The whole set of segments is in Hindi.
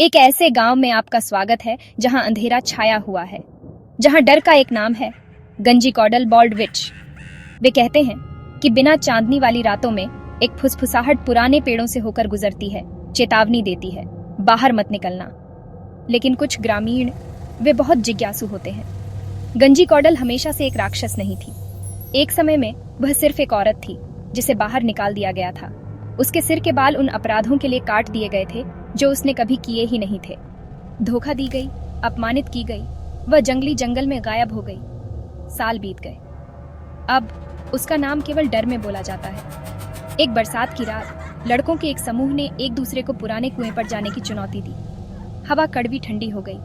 एक ऐसे गांव में आपका स्वागत है जहां अंधेरा छाया हुआ है, जहां डर का एक नाम है, गंजी कौडल बॉल्डविच। वे कहते हैं कि बिना चांदनी वाली रातों में एक फुसफुसाहट पुराने पेड़ों से होकर गुजरती है, चेतावनी देती है, बाहर मत निकलना। लेकिन कुछ ग्रामीण वे बहुत जिज्ञासु होते हैं। गंजी कौडल हमेशा से एक राक्षस नहीं थी। एक समय में वह सिर्फ एक औरत थी जिसे बाहर निकाल दिया गया था। उसके सिर के बाल उन अपराधों के लिए काट दिए गए थे जो उसने कभी किए ही नहीं थे। धोखा दी गई, अपमानित की गई, वह जंगली जंगल में गायब हो गई। साल बीत गए। अब उसका नाम केवल डर में बोला जाता है। एक बरसात की रात लड़कों के एक समूह ने एक दूसरे को पुराने कुएं पर जाने की चुनौती दी। हवा कड़वी ठंडी हो गई।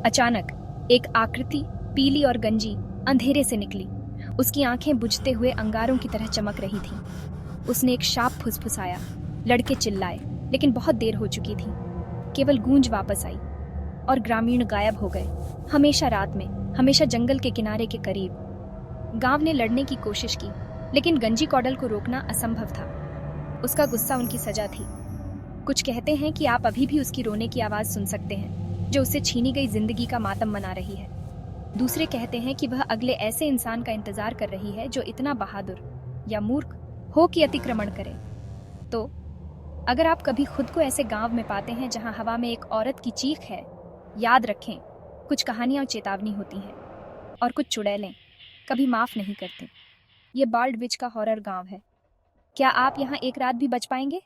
अचानक एक आकृति पीली और गंजी अंधेरे से निकली। उसकी आंखें बुझते हुए अंगारों की तरह चमक रही थीं। उसने एक शाप फुसफुसाया। लड़के चिल्लाए, लेकिन बहुत देर हो चुकी थी। केवल गूंज वापस आई और ग्रामीण गायब हो गए, हमेशा रात में, हमेशा जंगल के किनारे के करीब। गांव ने लड़ने की कोशिश की, लेकिन गंजी कौडल को रोकना असंभव था। उसका गुस्सा उनकी सजा थी। कुछ कहते हैं कि आप अभी भी उसकी रोने की आवाज सुन सकते हैं, जो उससे छीनी गई जिंदगी का मातम मना रही है। दूसरे कहते हैं कि वह अगले ऐसे इंसान का इंतजार कर रही है जो इतना बहादुर या मूर्ख हो कि अतिक्रमण करे। तो अगर आप कभी खुद को ऐसे गांव में पाते हैं जहां हवा में एक औरत की चीख है, याद रखें, कुछ कहानियां चेतावनी होती हैं और कुछ चुड़ैलें कभी माफ नहीं करते। ये बाल्ड विच का हॉरर गांव है। क्या आप यहाँ एक रात भी बच पाएंगे?